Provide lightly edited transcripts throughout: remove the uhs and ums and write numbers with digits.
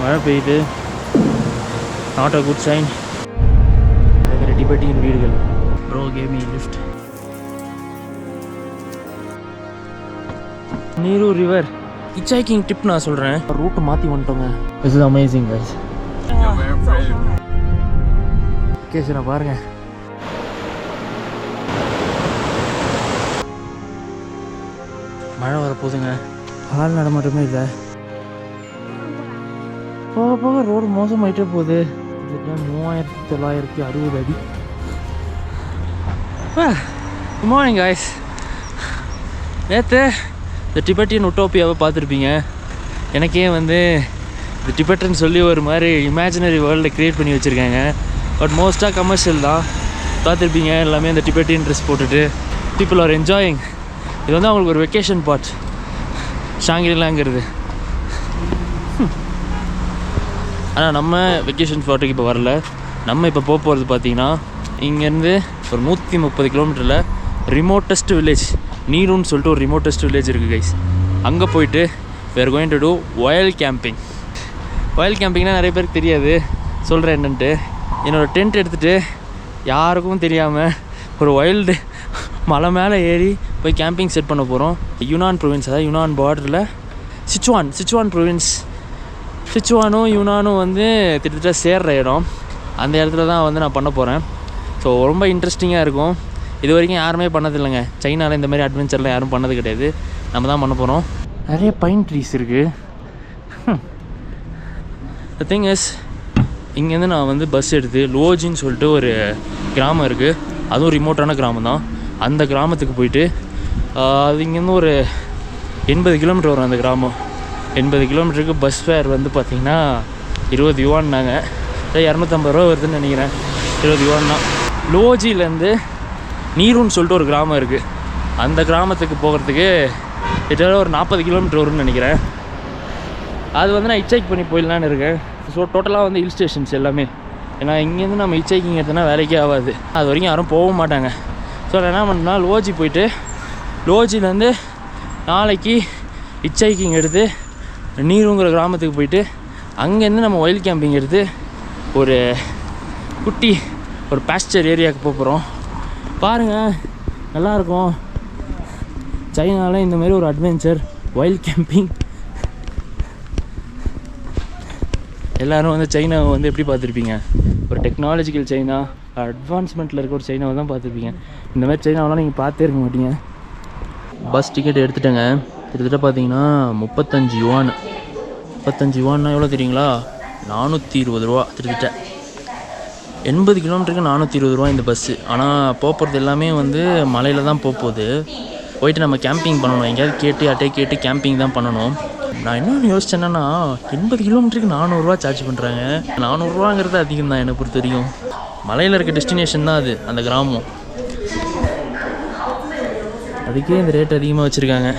மழை பெய்யுது. Not a good sign. Tibetan வீடுகள். Bro gave me lift. நீரு ரிவர் ஹிட்ச்ஹைக்கிங் ட்ரிப் நான் சொல்கிறேன். ரூட்டு மாற்றி வந்துட்டோங்க. This is amazing guys. Okay sir பாருங்கள். மழை வர போதுங்க. கால் நடமாட்டமே இல்லை. போக போக ரோடு மோசமாயிட்டே போகுது. 3960 அடி. Good morning guys. நேற்று இந்த டிபெட்டியன் உட்டோப்பியாவை பார்த்துருப்பீங்க. எனக்கே வந்து இந்த டிபெட்டன் சொல்லி ஒரு மாதிரி இமேஜினரி வேர்ல்டை க்ரியேட் பண்ணி வச்சுருக்காங்க. பட் மோஸ்ட்டாக கமர்ஷியல் தான். பார்த்துருப்பீங்க எல்லாமே இந்த டிபெட்டியன் ட்ரெஸ் போட்டுட்டு பீப்புள் ஆர் என்ஜாயிங். இது வந்து அவங்களுக்கு ஒரு வெக்கேஷன் பார்ட் ஷாங்கிரிலாங்கிறது. ஆனால் நம்ம வெக்கேஷன் ஸ்பாட்டுக்கு இப்போ வரல. நம்ம இப்போ போகிறது பார்த்தீங்கன்னா இங்கேருந்து ஒரு 130 கிலோமீட்டரில் ரிமோட்டஸ்ட் வில்லேஜ் நீருன்னு சொல்லிட்டு ஒரு ரிமோட்டஸ்ட் வில்லேஜ் இருக்குது கைஸ். அங்கே போயிட்டு we are going to do wild camping. Wild கேம்பிங்னால் நிறைய பேருக்கு தெரியாது. சொல்கிறேன் என்னன்ட்டு. என்னோடய டென்ட் எடுத்துகிட்டு யாருக்கும் தெரியாமல் ஒரு வைல்டு மலை மேலே ஏறி போய் கேம்பிங் செட் பண்ண போகிறோம். யுனான் ப்ரொவின்ஸ், அதாவது யுனான் பார்டரில் சிச்சுவான் ப்ரொவின்ஸ். சிச்சுவானும் யுனானும் வந்து கிட்டத்தட்ட சேர்ற இடம். அந்த இடத்துல தான் வந்து நான் பண்ண போகிறேன். ஸோ ரொம்ப இன்ட்ரெஸ்டிங்காக இருக்கும். இது வரைக்கும் யாருமே பண்ணதில்லைங்க. சைனாவில் இந்த மாதிரி அட்வென்ச்சர்லாம் யாரும் பண்ணது கிடையாது. நம்ம தான் பண்ண போகிறோம். நிறைய பைன் ட்ரீஸ் இருக்குது. த திங் இஸ், இங்கேருந்து நான் வந்து பஸ் எடுத்து லோஜின்னு சொல்லிட்டு ஒரு கிராமம் இருக்குது. அதுவும் ரிமோட்டான கிராமம் தான். அந்த கிராமத்துக்கு போயிட்டு அது இங்கேருந்து ஒரு 80 கிலோமீட்டர் வரும் அந்த கிராமம். 80 கிலோமீட்டருக்கு பஸ் ஃபேர் வந்து பார்த்திங்கன்னா 20 யுவான்னாங்க. 250 ரூபா வருதுன்னு நினைக்கிறேன். 20 யுவான்னா. லோஜிலேருந்து நீருன்னு சொல்லிட்டு ஒரு கிராமம் இருக்குது. அந்த கிராமத்துக்கு போகிறதுக்கு கிட்டத்தட்ட ஒரு 40 கிலோமீட்டர் வரும்னு நினைக்கிறேன். அது வந்து நான் ஹிட்ச்ஹைக் பண்ணி போயிடலான்னு இருக்கேன். ஸோ டோட்டலாக வந்து ஹில் ஸ்டேஷன்ஸ் எல்லாமே. ஏன்னா இங்கேருந்து நம்ம ஹிட்ச்ஹைக்கிங் எடுத்தோன்னா வேலைக்கே ஆகாது. அது வரைக்கும் யாரும் போகவும் மாட்டாங்க. ஸோ நான் என்ன பண்ணேன்னா லோஜி போயிட்டு லோஜிலேருந்து நாளைக்கு ஹிட்ச்ஹைக்கிங் எடுத்து நீருங்கிற கிராமத்துக்கு போயிட்டு அங்கேருந்து நம்ம வைல்ட் கேம்பிங் எடுத்து ஒரு குட்டி ஒரு பாஸ்டர் ஏரியாவுக்கு போகிறோம். பாருங்கள், நல்லாயிருக்கும். சைனாவில் இந்த மாதிரி ஒரு அட்வென்ச்சர் வைல்ட் கேம்பிங். எல்லோரும் வந்து சைனாவை வந்து எப்படி பார்த்துருப்பீங்க? ஒரு டெக்னாலஜிக்கல் சைனா, அட்வான்ஸ்மெண்ட்டில் இருக்க ஒரு சைனாவை தான் பார்த்துருப்பீங்க. இந்த மாதிரி சைனாவெலாம் நீங்கள் பார்த்தே இருக்க மாட்டீங்க. பஸ் டிக்கெட் எடுத்துட்டேங்க. கிட்டத்தட்ட பார்த்தீங்கன்னா 35 யுவான். 35 யுவான்னா எவ்வளோ தெரியுங்களா? 420 ரூபா. கிட்டத்தட்ட 80 கிலோமீட்டருக்கு 420 ரூபா இந்த பஸ்ஸு. ஆனால் போகிறது எல்லாமே வந்து மலையில் தான் போகுது. போயிட்டு நம்ம கேம்பிங் பண்ணணும். எங்கேயாவது கேட்டு கேட்டு கேம்பிங் தான் பண்ணணும். நான் இன்னொன்று யோசிச்சேன்னா 80 கிலோமீட்டருக்கு 400 ரூபா சார்ஜ் பண்ணுறாங்க. 400 ரூபாங்கிறது அதிகம் தான் என்னை பொறுத்த வரைக்கும். மலையில் இருக்க டெஸ்டினேஷன் தான் அது, அந்த கிராமம். அதுக்கே இந்த ரேட் அதிகமாக வச்சுருக்காங்க.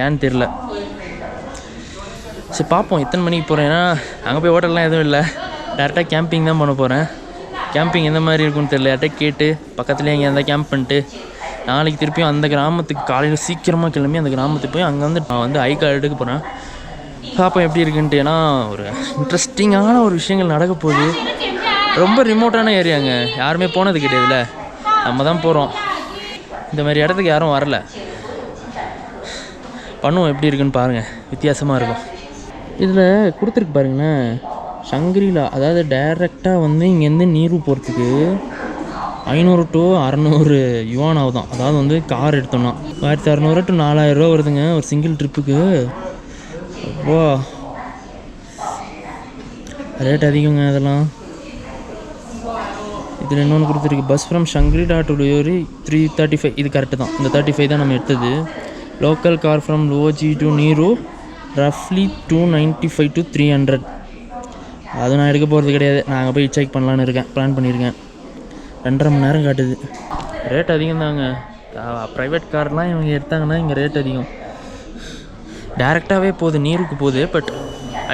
ஏன்னு தெரில. சரி பார்ப்போம் எத்தனை மணிக்கு போகிறேன். ஏன்னா அங்கே போய் ஹோட்டல்லாம் எதுவும் இல்லை. டேரெக்டாக கேம்பிங் தான் பண்ண போகிறேன். கேம்பிங் எந்த மாதிரி இருக்குன்னு தெரியல. யார்கிட்ட கேட்டு பக்கத்துலேயே எங்கே இருந்தால் கேம்ப் பண்ணிட்டு நாளைக்கு திருப்பியும் அந்த கிராமத்துக்கு காலையில் சீக்கிரமாக கிளம்பி அந்த கிராமத்துக்கு போய் அங்கே வந்து நான் வந்து ஐகார்டு எடுக்க போகிறேன். பார்ப்போம் எப்படி இருக்குன்ட்டு. ஏன்னா ஒரு இன்ட்ரெஸ்டிங்கான ஒரு விஷயங்கள் நடக்க போகுது. ரொம்ப ரிமோட்டான ஏரியாங்க. யாருமே போனது கிடையாதுல்ல. நம்ம தான் போகிறோம். இந்த மாதிரி இடத்துக்கு யாரும் வரல. பண்ணுவோம் எப்படி இருக்குன்னு பாருங்கள். வித்தியாசமாக இருக்கும். இதில் கொடுத்துருக்கு பாருங்களேன், ஷங்கிரிலா. அதாவது டைரெக்டாக வந்து இங்கேருந்து நீரு போகிறதுக்கு 500 to 600 யுவான் ஆகுதான். அதாவது வந்து கார் எடுத்தோம்னா 1600 to 4000 ரூபா வருதுங்க ஒரு சிங்கிள் ட்ரிப்புக்கு. அப்போ ரேட் அதிகங்க அதெல்லாம். இதில் இன்னொன்று கொடுத்துருக்கு, பஸ் ஃப்ரம் ஷங்கிரிலா டு லியோரி 335. இது கரெக்டு தான். இந்த 35 தான் நம்ம எடுத்தது. லோக்கல் கார் ஃப்ரம் லோஜி டு நீரு ரஃப்லி 295 to 300. அது நான் எடுக்க போகிறது கிடையாது. நான் அங்கே போய் செக் பண்ணலான்னு இருக்கேன், பிளான் பண்ணியிருக்கேன். 2.5 மணி நேரம் காட்டுது. ரேட் அதிகம் தாங்க. ப்ரைவேட் கார்லாம் இவங்க எடுத்தாங்கன்னா இங்கே ரேட் அதிகம். டேரெக்டாகவே போகுது, நீருக்கு போகுது. பட்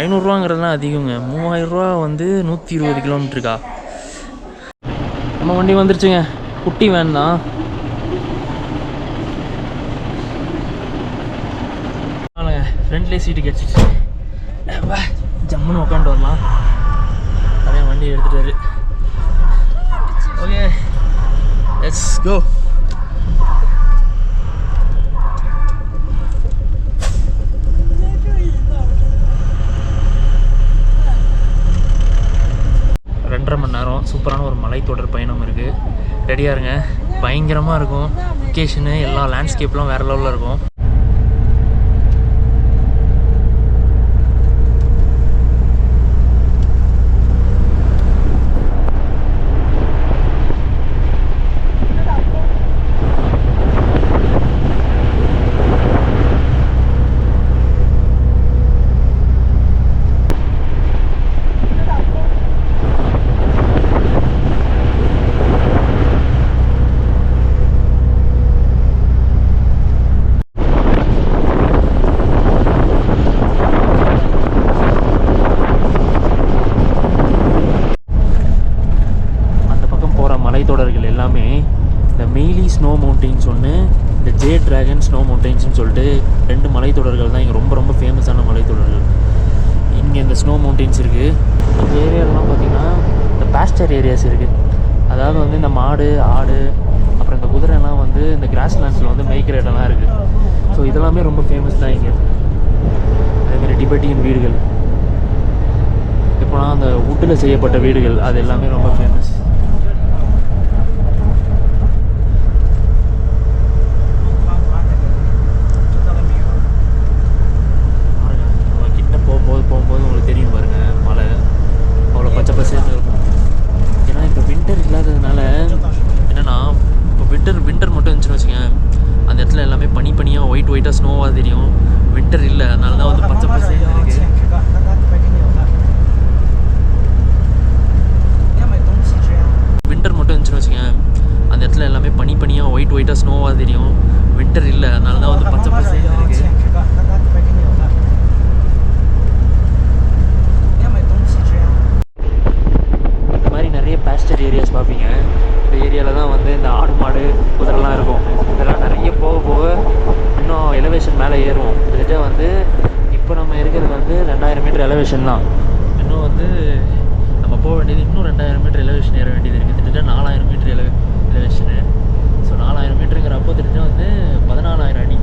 500 ரூபாங்கிறதுலாம் அதிகங்க. 3000 ரூபா வந்து 120 கிலோமீட்டருக்கா. நம்ம வண்டி வந்துருச்சுங்க. குட்டி வேன் தான். ஃப்ரண்ட்லேயே சீட்டு கிடச்சிச்சு. ஜம்முன்னு உட்காந்து வரலாம். நிறைய வண்டி எடுத்துட்டாரு. Okay, let's go. சூப்பரான ஒரு மலைத்தொடர் பயணம் இருக்குது. ரெடியாக இருங்க, பயங்கரமாக இருக்கும். லொக்கேஷனு எல்லா லேண்ட்ஸ்கேப்லாம் வேறு லெவலில் இருக்கும். மலைத்தொடர்கள் எல்லாமே இந்த மெய்லி ஸ்னோ மவுண்டெயின்ஸ் ஒன்று, இந்த ஜேட் டிராகன் ஸ்னோ மவுண்டெயின்ஸ்னு சொல்லிட்டு 2 மலைத்தொடர்கள் தான் இங்கே ரொம்ப ரொம்ப ஃபேமஸான மலைத்தொடர்கள். இங்கே இந்த ஸ்னோ மவுண்டெயின்ஸ் இருக்குது. இந்த ஏரியாலலாம் பார்த்திங்கன்னா இந்த பாஸ்டர் ஏரியாஸ் இருக்குது. அதாவது வந்து இந்த மாடு, ஆடு, அப்புறம் இந்த குதிரைலாம் வந்து இந்த கிராஸ் லேண்ட்ஸில் வந்து மேய்க்கிற இடம்லாம் இருக்குது. ஸோ இதெல்லாமே ரொம்ப ஃபேமஸ் தான் இங்கே. அதேமாதிரி டிபெட்டியன் வீடுகள், இப்போலாம் அந்த வுட்டில் செய்யப்பட்ட வீடுகள், அது எல்லாமே ரொம்ப ஃபேமஸ். போகும்போது உங்களுக்கு தெரியும் பாருங்கள், மலை அவ்வளோ பச்சை பசேன்னு இருக்கும். ஏன்னா இப்போ வின்டர் இல்லாததுனால என்னென்னா, இப்போ வின்டர் மட்டும் இருந்துச்சுன்னு வச்சுக்கோங்க, அந்த இடத்துல எல்லாமே பனியாக ஒயிட்டாக ஸ்னோவாக தெரியும். வின்டர் இல்லை, அதனால தான் வந்து பச்சை பசேன்னு இருக்குது. வின்டர் மட்டும் இருந்துச்சுன்னு வச்சுக்கோங்க, அந்த இடத்துல எல்லாமே பனியாக ஒயிட்டாக ஸ்னோவாக தெரியும். வின்டர் இல்லை, அதனால தான் வந்து பச்சை பசேன்னு இருக்குது. பாஸ்டர் ஏரியாஸ் பார்ப்பீங்க. இந்த ஏரியாவில் தான் வந்து இந்த ஆடு, மாடு, குதிரைலாம் இருக்கும். இதெல்லாம் நிறைய போக இன்னும் எலிவேஷன் மேலே ஏறும். கிட்டத்தட்ட வந்து இப்போ நம்ம இருக்கிறது வந்து 2000 மீட்டர் எலிவேஷன் தான். இன்னும் வந்து நம்ம போக வேண்டியது இன்னும் 2000 மீட்டர் எலிவேஷன் ஏற வேண்டியது இருக்குது. கிட்டத்தட்ட 4000 மீட்டர் எலிவேஷனு. ஸோ 4000 மீட்டருங்கிறப்போ திட்டத்தட்ட வந்து 14000 அடி.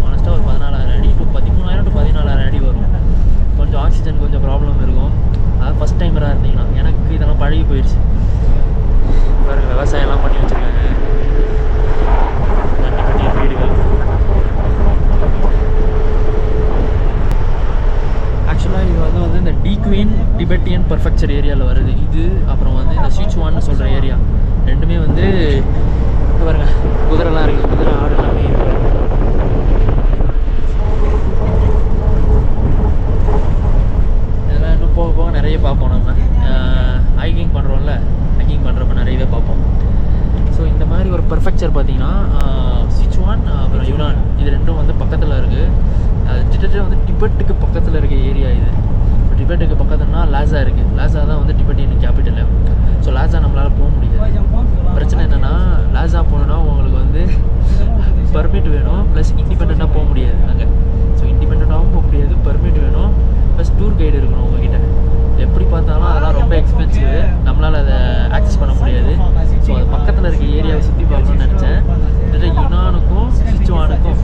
ஆனஸ்ட்டாக ஒரு 14000 அடி டு 13000 டு 14000 அடி வரும். கொஞ்சம் ஆக்சிஜன் கொஞ்சம் ப்ராப்ளம் இருக்கும். அதாவது ஃபஸ்ட் டைமராக இருந்தீங்கன்னா, எனக்கு இதெல்லாம் பழகி போயிடுச்சு. பாருங்கள், விவசாயம்லாம் பண்ணி வச்சுருக்காங்க. தண்ணி பற்றிய வீடுகள். ஆக்சுவலாக இது வந்து இந்த டீக்வீன் டிபெட்டியன் பர்ஃபெக்சர் ஏரியாவில் வருது. இது அப்புறம் வந்து இந்த சிச்சுவான்னு சொல்கிற ஏரியா ரெண்டுமே வந்து பாருங்கள், குதிரைலாம் இருக்குது. குதிரை, ஆடு எல்லாமே இருக்குது. போக போக நிறைய பார்ப்போம். நம்ம ஹைக்கிங் பண்ணுறோம்ல, ஹைக்கிங் பண்ணுறப்ப நிறையவே பார்ப்போம். ஸோ இந்த மாதிரி ஒரு பர்ஃபெக்சர் பார்த்தீங்கன்னா சிச்சுவான் அப்புறம் யுனான், இது ரெண்டும் வந்து பக்கத்தில் இருக்குது. அது கிட்டத்தட்ட வந்து டிபெட்டுக்கு பக்கத்தில் இருக்க ஏரியா இது. இப்போ டிபெட்டுக்கு பக்கத்துலனா லாஸா இருக்குது. லாஸா தான் வந்து டிபெட்டியன் கேபிட்டல். ஸோ லாஸா நம்மளால் போக முடியாது. பிரச்சனை என்னென்னா, லாஸா போகணுன்னா உங்களுக்கு வந்து பர்மிட் வேணும், ப்ளஸ் இண்டிபெண்ட்டாக போக முடியாது அங்கே. ஸோ இண்டிபெண்ட்டாகவும் போக முடியாது, பர்மிட் வேணும், ப்ளஸ் டூர் கைடு இருக்கணும் உங்ககிட்ட. எப்படி பார்த்தாலும் அதெல்லாம் ரொம்ப எக்ஸ்பென்சிவ், நம்மளால் அதை ஆக்சஸ் பண்ண முடியாது. ஸோ அது பக்கத்தில் இருக்க ஏரியாவை சுற்றி பார்க்கணும்னு நினச்சேன். கிட்டத்தட்ட யுனானுக்கும் சிச்சுவானுக்கும்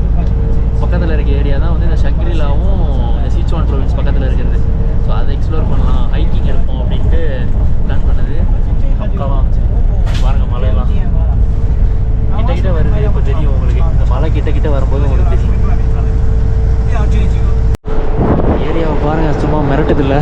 பக்கத்தில் இருக்க ஏரியா தான் வந்து இந்த ஷக்ரிலாவும் இந்த சிச்சுவான் ப்ரொவின்ஸ் பக்கத்தில் இருக்கிறது. ஸோ அதை எக்ஸ்ப்ளோர் பண்ணலாம், ஹைக்கிங் எடுப்போம் அப்படின்ட்டு பிளான் பண்ணது. பக்காவாக பாருங்கள், மலையெல்லாம் கிட்ட வருது. இப்போ தெரியும் உங்களுக்கு, இந்த மலை கிட்ட வரும்போது உங்களுக்கு தெரியும். ஏரியாவை பாருங்கள், சும்மா மிரட்டுதில்ல.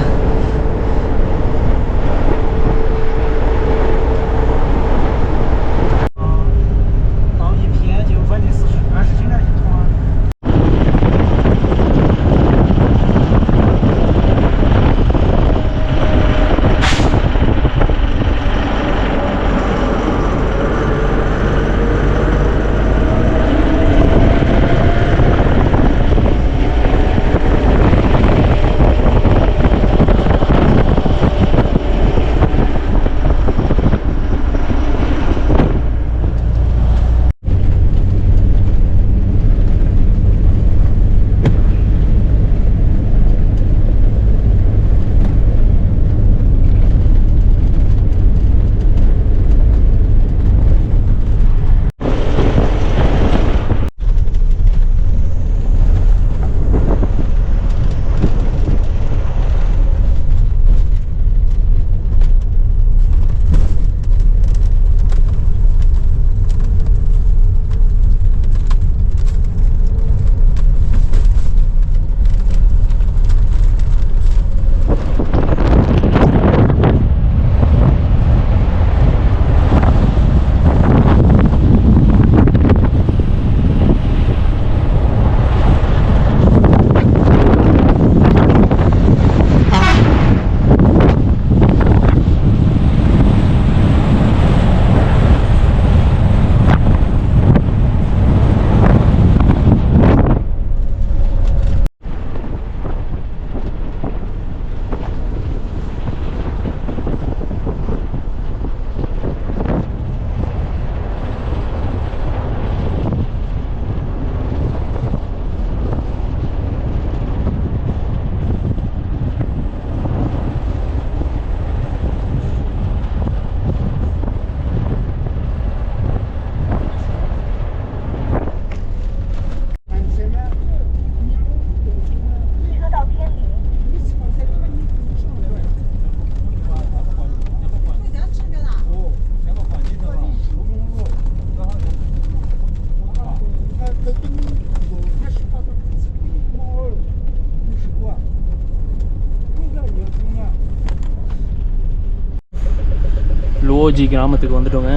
லோஜி கிராமத்துக்கு வந்துட்டோங்க.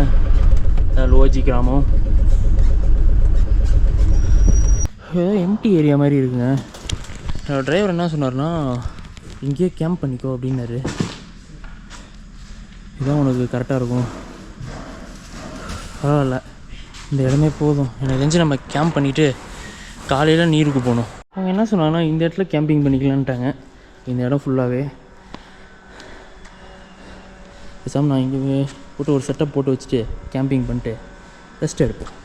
லோஜி கிராமம் எம்டி ஏரியா மாதிரி இருக்குங்க. டிரைவர் என்ன சொன்னார்னா, இங்கேயே கேம்ப் பண்ணிக்கோ அப்படின்னாரு. இதுதான் உனக்கு கரெக்டாக இருக்கும், பரவாயில்ல இந்த இடமே போதும் எனக்கு தெரிஞ்சு நம்ம கேம்ப் பண்ணிவிட்டு காலையில் நீருக்கு போகணும். அவங்க என்ன சொன்னாங்கன்னா, இந்த இடத்துல கேம்பிங் பண்ணிக்கலான்ட்டாங்க. இந்த இடம் ஃபுல்லாகவே பேசாமல் நான் இங்கே போட்டு ஒரு செட்டப் போட்டு வச்சுட்டு கேம்பிங் பண்ணிட்டு ரெஸ்ட் எடுப்போம்.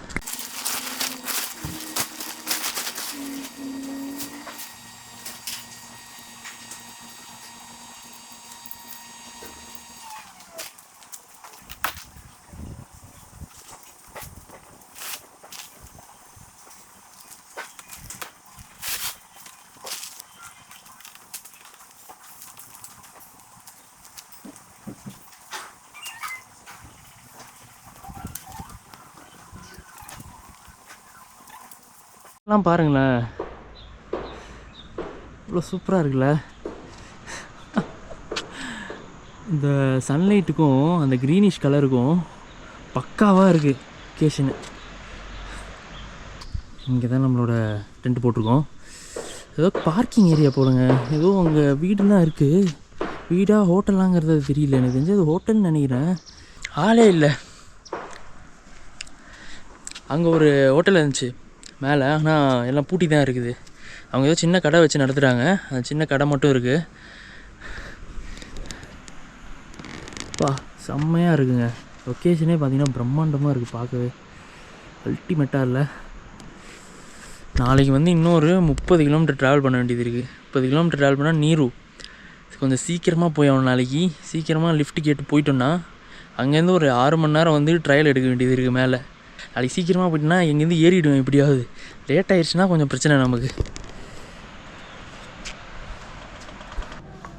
எல்லாம் பாருங்களேன், இவ்வளோ சூப்பராக இருக்குல்ல. இந்த சன்லைட்டுக்கும் அந்த க்ரீனிஷ் கலருக்கும் பக்காவாக இருக்குது லொக்கேஷனு. இங்கே தான் நம்மளோட டென்ட் போட்டிருக்கோம். ஏதோ பார்க்கிங் ஏரியா போடுங்க, ஏதோ அங்கே வீடுலாம் இருக்குது. வீடா ஹோட்டலாங்கிறது தெரியல, எனக்கு தெரிஞ்சு அது ஹோட்டல்னு நினைக்கிறேன். ஆளே இல்லை. அங்கே ஒரு ஹோட்டல் இருந்துச்சு மேலே, ஆனால் எல்லாம் பூட்டி தான் இருக்குது. அவங்க ஏதோ சின்ன கடை வச்சு நடத்துகிறாங்க, அந்த சின்ன கடை மட்டும் இருக்குது. பா செம்மையாக இருக்குங்க லொக்கேஷனே. பார்த்தீங்கன்னா பிரம்மாண்டமாக இருக்குது, பார்க்கவே அல்டிமேட்டாக இல்லை. நாளைக்கு வந்து இன்னொரு 30 கிலோமீட்டர் ட்ராவல் பண்ண வேண்டியது இருக்குது. 30 கிலோமீட்டர் ட்ராவல் பண்ணால் நீரு கொஞ்சம் சீக்கிரமாக போய் ஆகணும். நாளைக்கு சீக்கிரமாக லிஃப்ட் கேட்டு போயிட்டோன்னா அங்கேருந்து ஒரு 6 மணி நேரம் வந்து ட்ரையல் எடுக்க வேண்டியது இருக்குது மேலே. நாளைக்கு சீக்கிரமாக போயிட்டுனா எங்கேருந்து ஏறிடுவேன். எப்படியாவது லேட் ஆகிடுச்சுன்னா கொஞ்சம் பிரச்சனை நமக்கு.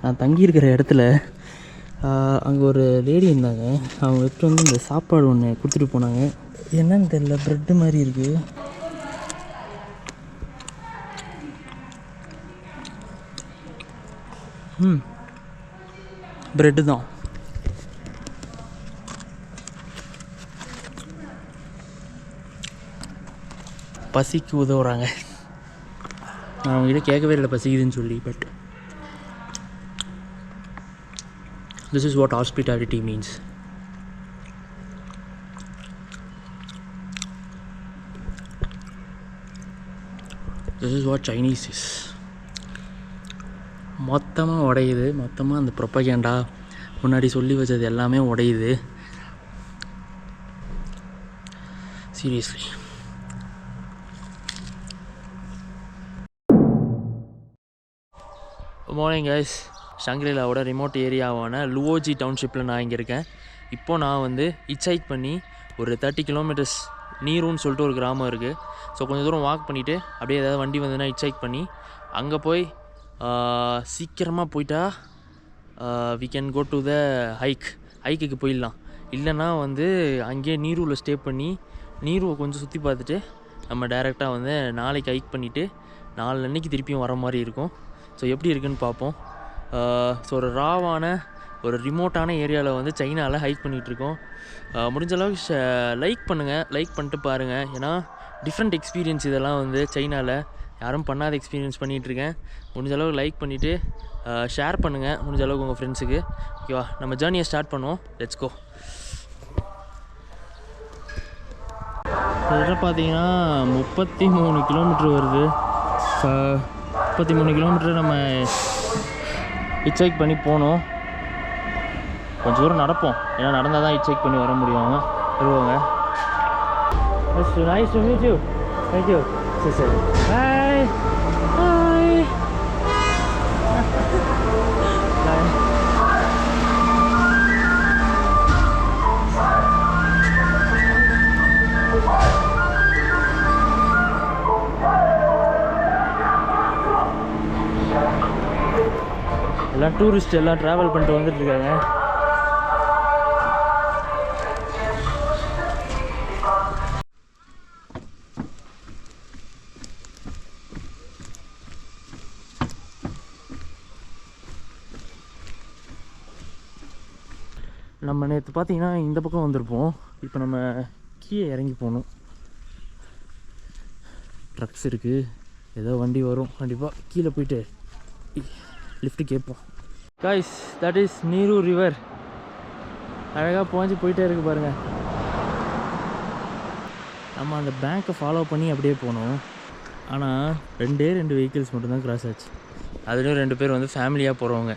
நான் தங்கியிருக்கிற இடத்துல அங்கே ஒரு லேடி இருந்தாங்க. அவங்க எடுத்துகிட்டு வந்து இந்த சாப்பாடு ஒன்று கொடுத்துட்டு போனாங்க. என்னன்னு தெரியல, ப்ரெட்டு மாதிரி இருக்குது. ப்ரெட்டு தான். பசிக்கு உதவுறாங்க. நான் அவங்ககிட்ட கேட்கவே இல்லை பசிக்குதுன்னு சொல்லி. But this is what hospitality means. This is what Chinese is. மொத்தமாக உடையுது, மொத்தமாக அந்த ப்ரொப்பகேண்டா முன்னாடி சொல்லி வச்சது எல்லாமே உடையுது. சீரியஸ்லி. மார்னிங் கைஸ், ஷாங்க்ரிலாவோட ரிமோட் ஏரியாவான லுவோஜி டவுன்ஷிப்பில் நான் இங்கே இருக்கேன். இப்போது நான் வந்து ஹிட்ச்ஹைக் பண்ணி ஒரு 30 கிலோமீட்டர்ஸ் நீருன்னு சொல்லிட்டு ஒரு கிராமம் இருக்குது. ஸோ கொஞ்சம் தூரம் வாக் பண்ணிவிட்டு அப்படியே ஏதாவது வண்டி வந்ததுன்னா ஹிட்ச்ஹைக் பண்ணி அங்கே போய் சீக்கிரமாக போயிட்டா we can go to the ஹைக்குக்கு போயிடலாம். இல்லைன்னா வந்து அங்கேயே நீரூவில் ஸ்டே பண்ணி நீருவை கொஞ்சம் சுற்றி பார்த்துட்டு நம்ம டைரெக்டாக வந்து நாளைக்கு ஹைக் பண்ணிவிட்டு 4 அன்னைக்கு திருப்பியும் வர மாதிரி இருக்கும். ஸோ எப்படி இருக்குதுன்னு பார்ப்போம். ஸோ ஒரு ராவான ஒரு ரிமோட்டான ஏரியாவில் வந்து சைனாவில் ஹைக் பண்ணிகிட்ருக்கோம். முடிஞ்ச அளவுக்கு லைக் பண்ணுங்கள், லைக் பண்ணிட்டு பாருங்கள். ஏன்னா டிஃப்ரெண்ட் எக்ஸ்பீரியன்ஸ் இதெல்லாம் வந்து சைனாவில் யாரும் பண்ணாத எக்ஸ்பீரியன்ஸ் பண்ணிகிட்ருக்கேன். முடிஞ்ச அளவுக்கு லைக் பண்ணிவிட்டு ஷேர் பண்ணுங்கள் முடிஞ்ச அளவுக்கு உங்கள் ஃப்ரெண்ட்ஸுக்கு. ஓகேவா, நம்ம ஜேர்னியை ஸ்டார்ட் பண்ணுவோம். Let's go. இதில் பார்த்தீங்கன்னா 33 கிலோமீட்ரு வருது. 33 கிலோமீட்டர் நம்ம ஹிட்ச்ஹைக் பண்ணி போகணும். கொஞ்சம் தூரம் நடப்போம், ஏன்னா நடந்தால் தான் ஹிட்ச்ஹைக் பண்ணி வர முடியும். வருவாங்க. Nice to meet you. Thank you. சரி சரி, பாய் பாய். எல்லாம் டூரிஸ்ட் எல்லாம் ட்ராவல் பண்ணிட்டு வந்துட்டுருக்காங்க. நம்ம நேற்று பார்த்தீங்கன்னா இந்த பக்கம் வந்திருப்போம். இப்போ நம்ம கீழே இறங்கி போகணும். ட்ரக்ஸ் இருக்குது, ஏதோ வண்டி வரும் கண்டிப்பாக. கீழே போயிட்டு லிஃப்ட்டு கேட்போம். காய்ஸ், தட் இஸ் நீரு ரிவர். அழகாக போஞ்சு போயிட்டே இருக்குது பாருங்கள். நம்ம அந்த பேங்க்கை ஃபாலோ பண்ணி அப்படியே போனோம். ஆனால் 2 வெஹிக்கிள்ஸ் மட்டும்தான் கிராஸ் ஆச்சு. அதுலேயும் 2 பேர் வந்து ஃபேமிலியாக போகிறவங்க.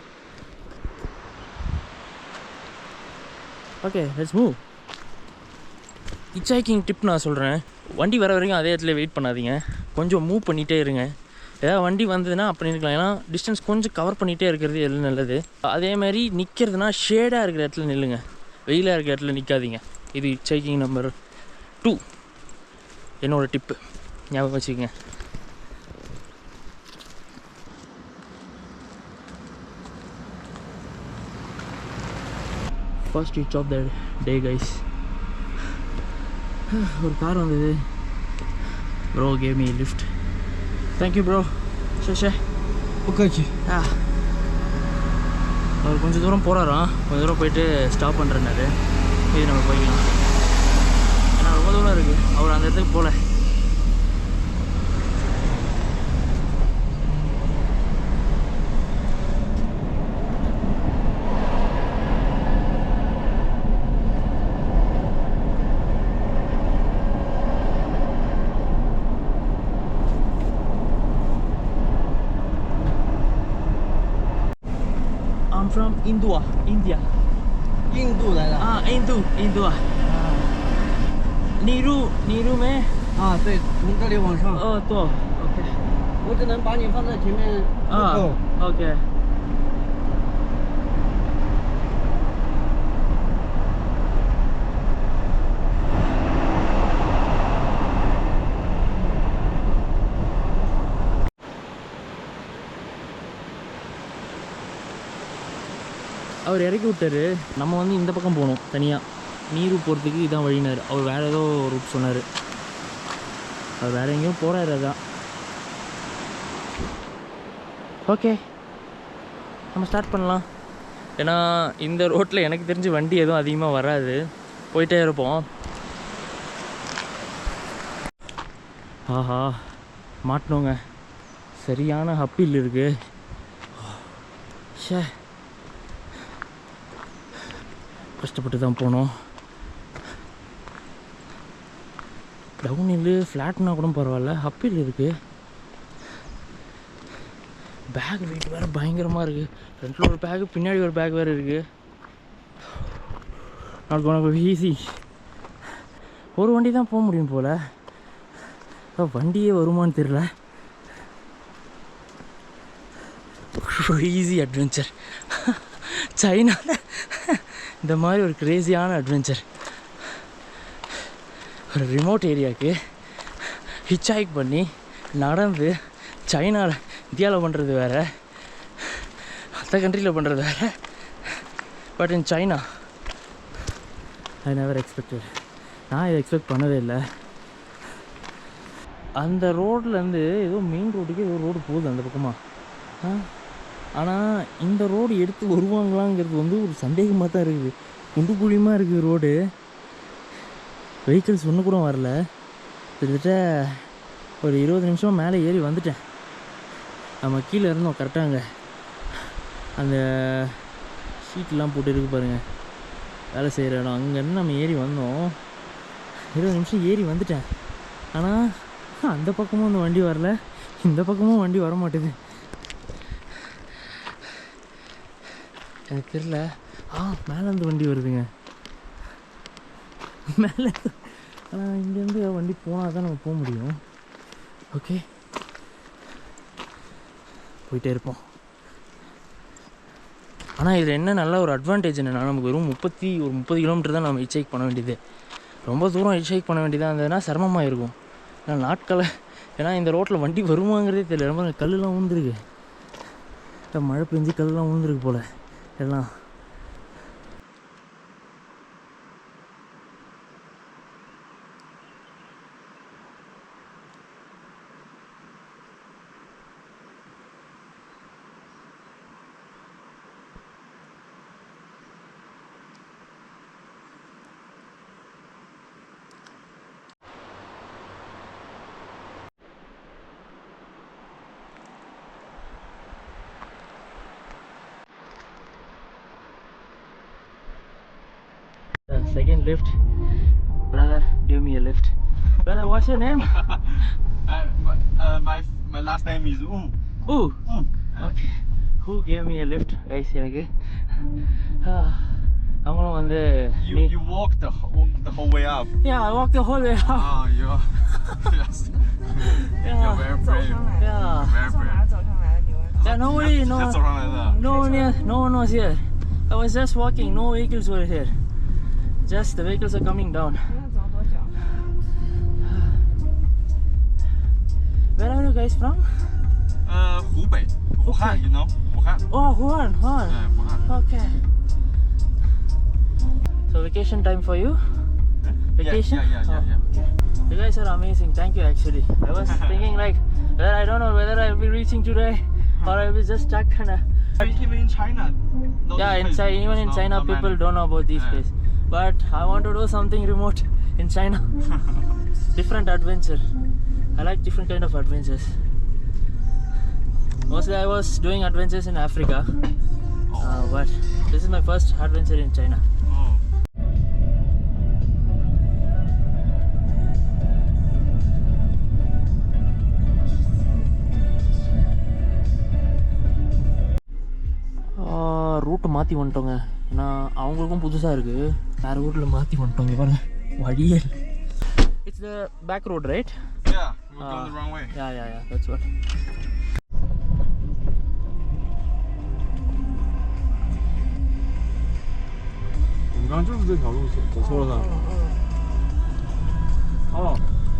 Okay, let's move. Hitchhiking tip நான் சொல்கிறேன். வண்டி வர வரைக்கும் அதே இடத்துல வெயிட் பண்ணாதீங்க, கொஞ்சம் மூவ் பண்ணிகிட்டே இருங்க. ஏதாவது வண்டி வந்ததுன்னா அப்படி இருக்கலாம், ஏன்னா டிஸ்டன்ஸ் கொஞ்சம் கவர் பண்ணிகிட்டே இருக்கிறது எல்லாம் நல்லது. அதேமாதிரி நிற்கிறதுனா ஷேடாக இருக்கிற இடத்துல நில்லுங்க, வெயிலாக இருக்கிற இடத்துல நிற்காதீங்க. இது ஹிட்ச்ஹைக்கிங் நம்பர் 2 என்னோடய டிப்பு, ஞாபகம் வச்சுக்கோங்க. First reach of the day guys. ஒரு கார் வந்தது. Bro gave me lift. Thank you bro. Say okay. அவர் கொஞ்சம் தூரம் போகிறாராம், கொஞ்சம் தூரம் போயிட்டு ஸ்டாப் பண்ணுறேன்னாரு. இது நம்ம போய்க்கலாம், ஏன்னா ரொம்ப தூரம் இருக்குது. அவர் அந்த இடத்துக்கு போகல. From India.印度来的印度啊。Niru में对，从这里往上。对 OK， 我只能把你放在前面。OK。அவர் இறக்கி விட்டார். நம்ம வந்து இந்த பக்கம் போகணும் தனியாக. நீரு போகிறதுக்கு இதான் வழினார். அவர் வேறு ஏதோ ரூட் சொன்னார். அவர் வேறு எங்கேயும் போகிறாரு. அதான் ஓகே, நம்ம ஸ்டார்ட் பண்ணலாம். ஏன்னா இந்த ரோட்டில் எனக்கு தெரிஞ்சு வண்டி எதுவும் அதிகமாக வராது, போயிட்டே இருப்போம். ஆஹா, மாட்டினோங்க. சரியான ஹப்பில் இருக்குது. ஷே, கஷ்டப்பட்டு தான் போனோம். டவுன் ஹில்லு ஃப்ளாட்னா கூட பரவாயில்ல, ஹப்பில் இருக்குது. பேக் வெயிட் வேறு பயங்கரமாக இருக்குது. ஃப்ரண்ட்டில் ஒரு பேக்கு, பின்னாடி ஒரு பேக் வேறு இருக்குது. Not gonna be easy. ஒரு வண்டி தான் போக முடியும் போல், வண்டியே வருமானு தெரியல. ஈஸி அட்வென்ச்சர் சைனாவில் இந்த மாதிரி ஒரு க்ரேஸியான அட்வென்ச்சர். ஒரு ரிமோட் ஏரியாவுக்கு ஹிட்ச்ஹைக் பண்ணி நடந்து சைனாவில், இந்தியாவில் பண்ணுறது வேறு, மற்ற கண்ட்ரியில் பண்ணுறது வேறு. But in China I never expected. நான் இதை எக்ஸ்பெக்ட் பண்ணவே இல்லை. அந்த ரோட்லேருந்து ஏதோ மெயின் ரோட்டுக்கு ஏதோ ரோடு போகுது அந்த பக்கமாக. ஆனால் இந்த ரோடு எடுத்து வருவாங்களாங்கிறது வந்து ஒரு சந்தேகமாக தான் இருக்குது. குண்டு குழியமாக இருக்குது ரோடு. வெஹிக்கிள்ஸ் ஒன்று கூட வரல. கிட்டத்தட்ட ஒரு 20 நிமிஷம் மேலே ஏறி வந்துட்டேன். நம்ம கீழே இருந்தோம் கரெக்டாக, அங்கே அந்த ஷீட்லாம் போட்டு இருக்கு பாருங்கள், வேலை செய்கிற இடம். அங்கேருந்து நம்ம ஏறி வந்தோம். 20 நிமிஷம் ஏறி வந்துட்டேன். ஆனால் அந்த பக்கமும் அந்த வண்டி வரல, இந்த பக்கமும் வண்டி வர மாட்டேது. எனக்கு தெரியல. மேலேருந்து வண்டி வருதுங்க, மேலே. ஆனால் இங்கேருந்து வண்டி போனால் தான் நம்ம போக முடியும். ஓகே, போயிட்டே இருப்போம். ஆனால் இதில் என்ன நல்ல ஒரு அட்வான்டேஜ் என்னென்னா, நமக்கு வெறும் 30 கிலோமீட்டர் தான் நம்ம ஹிட்ச்ஹைக் பண்ண வேண்டியது. ரொம்ப தூரம் ஹிட்ச்ஹைக் பண்ண வேண்டியதாக இருந்ததுன்னா சிரமமாக இருக்கும். ஏன்னா நாட்களை, ஏன்னா இந்த ரோட்டில் வண்டி வருமாங்கிறதே தெரியல. ரொம்ப கல்லுலாம் ஊந்துருக்கு, மழை பெஞ்சு கல்லுலாம் ஊந்துருக்கு போல் எல்லாம். second lift. Brother, give me a lift. Brother, what's your name? My last name is Wu. Ooh. Okay. Who gave me a lift? Guys, எனக்கு அவங்களும் வந்து You walked the whole way up. Yeah, I walked the whole way up. Oh, you're yes. You're very brave. Yeah. Very brave. Yeah, nobody, 直接走上来的。 no one was here. I was just walking, no vehicles were here. Just the vehicles are coming down. Where are you guys from? 湖北，武汉 you know 武汉。 Oh, Wuhan. 武汉。 Okay. So vacation time for you? Vacation? Yeah. Okay. You guys are amazing. Thank you actually. I was thinking like, I don't know whether I'll be reaching today or I'll be just stuck in a... Even in China. Even in China people don't know about these places. But I want to do something remote in China. Different adventure. I like different kind of adventures. Mostly I was doing adventures in Africa. But this is my first adventure in China. Oh. ரூட்டை மாற்றி வந்துட்டோங்க. ஏன்னா அவங்களுக்கும் புதுசாக இருக்குது. வேறு ரூட்டில் மாற்றி வந்துட்டோங்க. பாருங்க வழியே. It's the back road, right? Yeah, we're going the wrong way. Yeah. That's what.我们刚刚就是这条路走错了的。哦，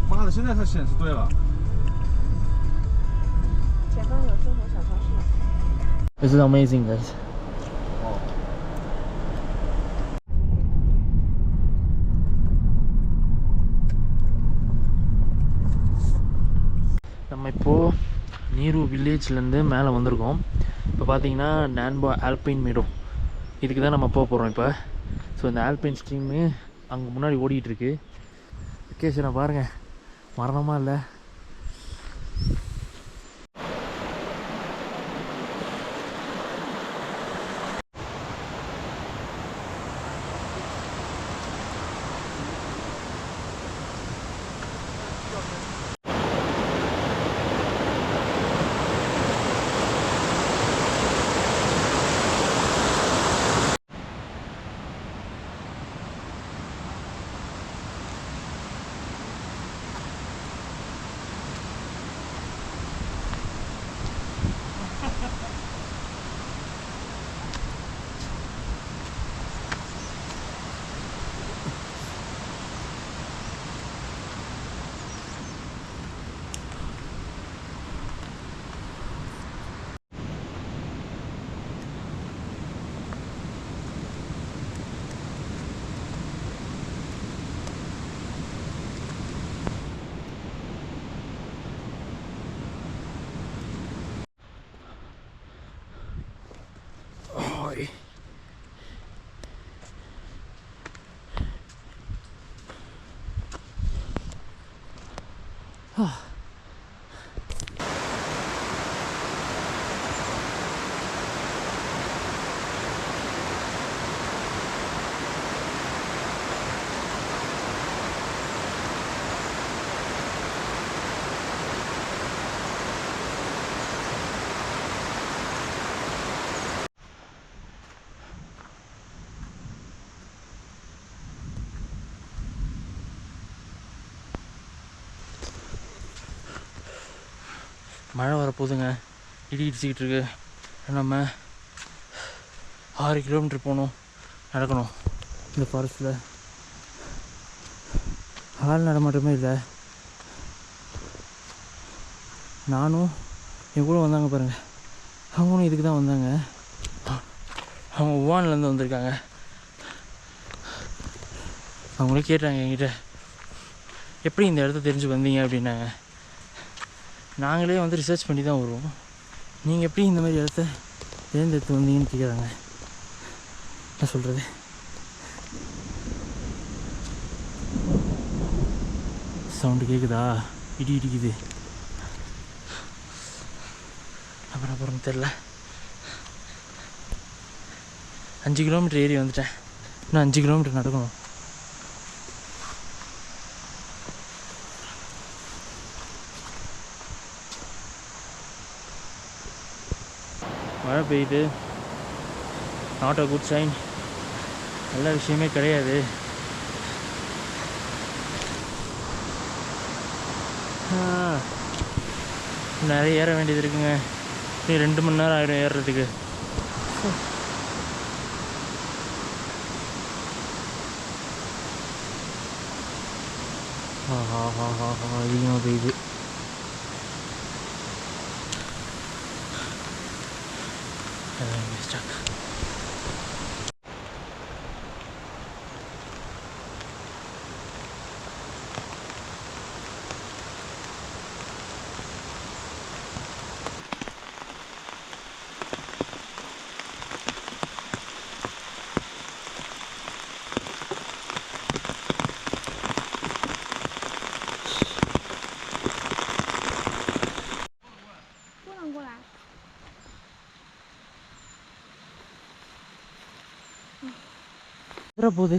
妈的，现在它显示对了。前方有生活小超市。 This is amazing, guys. நம்ம இப்போது நீரு வில்லேஜ்லேருந்து மேலே வந்திருக்கோம். இப்போ பார்த்தீங்கன்னா நான்போ ஆல்பைன் மீடோ இதுக்கு தான் நம்ம போக போகிறோம் இப்போ. ஸோ இந்த ஆல்பைன் ஸ்ட்ரீமு அங்கே முன்னாடி ஓடிட்டுருக்கு. லொக்கேஷனை பாருங்கள், மரணமாக இல்லை. மழை வரப்போகுதுங்க, இடி இடிச்சிக்கிட்டு இருக்கு. நம்ம 6 கிலோமீட்டர் போகணும், நடக்கணும் இந்த ஃபாரஸ்ட்டில். ஆள் நடமாட்டமே இல்லை. நானும் என் கூட வந்தாங்க பாருங்கள், அவங்களும் இதுக்கு தான் வந்தாங்க. அவங்க உவான்லேருந்து வந்திருக்காங்க. அவங்களே கேட்டாங்க என்கிட்ட, எப்படி இந்த இடத்த தெரிஞ்சு வந்தீங்க அப்படின்னாங்க. நாங்களே வந்து ரிசர்ச் பண்ணி தான் வருவோம், நீங்கள் எப்படி இந்த மாதிரி இடத்த தேர்ந்தெடுத்து வந்தீங்கன்னு கேட்குறாங்க. என்ன சொல்கிறது? சவுண்டு கேட்குதா? இடி இடிக்குது. அப்புறம் அப்புறம் தெரில. 5 கிலோமீட்டர் ஏறி வந்துட்டேன், இன்னும் 5 கிலோமீட்டர் நடக்கணும். மழை பெய்யுது. Not a good sign. நல்ல விஷயமே கிடையாது. நிறைய ஏற வேண்டியது இருக்குங்க. இன்னும் 2 மணி நேரம் ஆகிடும் ஏறுறதுக்கு. அதிகமாக பெய்யுது. ஸ்டாக். போகுது.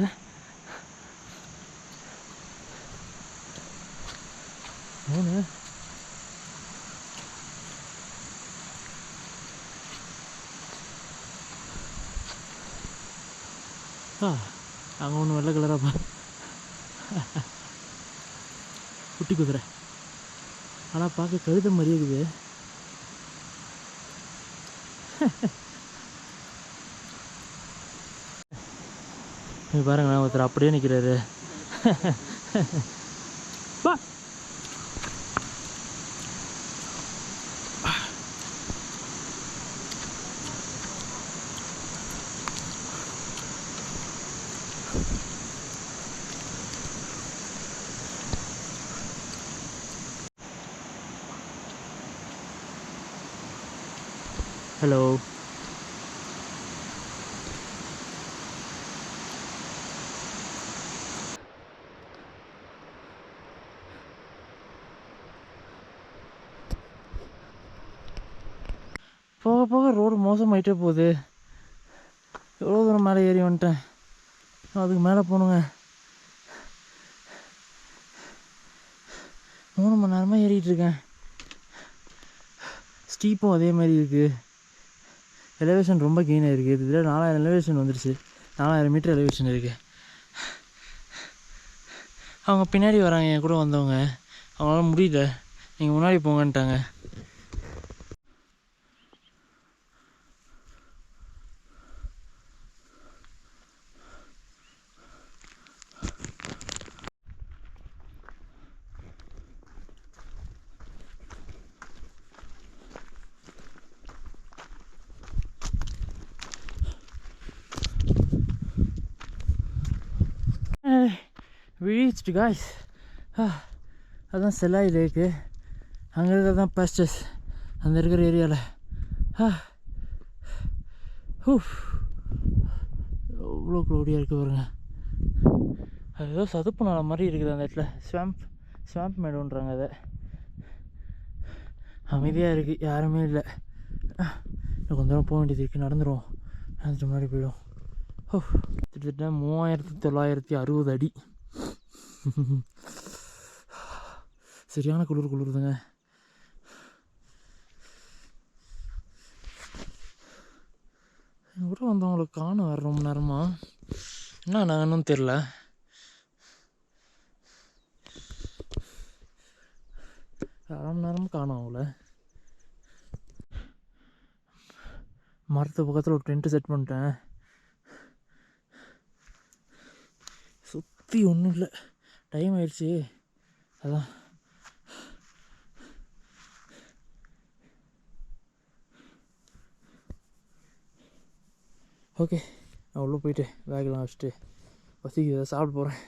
அங்கே ஒன்று வெள்ளை கலராப்பா, குட்டி குதிரை. ஆனால் பார்க்க கழுத மாதிரியே இருக்குது. நீங்கள் பாருங்களேன், ஒருத்தர் அப்படியே நிற்கிறாரு. பா ஹலோ. போக போக ரோடு மோசமாயிட்டே போகுது. எவ்வளோ தூரம் மேலே ஏறி வந்துட்டேன். அதுக்கு மேலே போகணுங்க. 3 மணி நேரமாக ஏறிட்டுருக்கேன். ஸ்டீப்பும் அதே மாதிரி இருக்குது. எலிவேஷன் ரொம்ப கெயினாக இருக்குது. இதில் 4000 எலிவேஷன் வந்துடுச்சு. 4000 மீட்டர் எலிவேஷன் இருக்குது. அவங்க பின்னாடி வராங்க, என் கூட வந்தவங்க. அவங்களால முடியல, நீங்கள் முன்னாடி போங்கன்ட்டாங்க. We reached guys. அதான் செல்லாய் லேக்கு. அங்கே இருக்கிறது தான் பாஸ்டர்ஸ், அந்த இருக்கிற ஏரியாவில். எவ்வளோ க்ளௌடியாக இருக்குது பாருங்க. அது ஏதோ சதுப்பு நிலம் மாதிரி இருக்குது அந்த இடத்துல. ஸ்வாம்ப் மேடுன்றாங்க அதை. அமைதியாக இருக்குது, யாருமே இல்லை. கொஞ்சம் தூரம் போக வேண்டியது இருக்குது. நடந்துடும், நடந்துட்டு முன்னாடி போயிடும். கிட்டத்தட்ட 3960 அடி. சரியான குளிருதுங்க. கூட வந்தவங்களுக்கு காணும் வேறு ரொம்ப நேரமாக. என்ன நாங்கன்னு தெரில. அரை மணி நேரமும் காணும் அவங்கள. மரத்து பக்கத்தில் ஒரு டென்ட்டு செட் பண்ணிட்டேன். சுற்றி ஒன்றும் இல்லை, டைம் ஆயிடுச்சு. அதான் ஓகே. நான் உள்ளே போயிட்டு பேக்கெலாம் வச்சுட்டு பசிக்கு சாப்பிட போகிறேன்.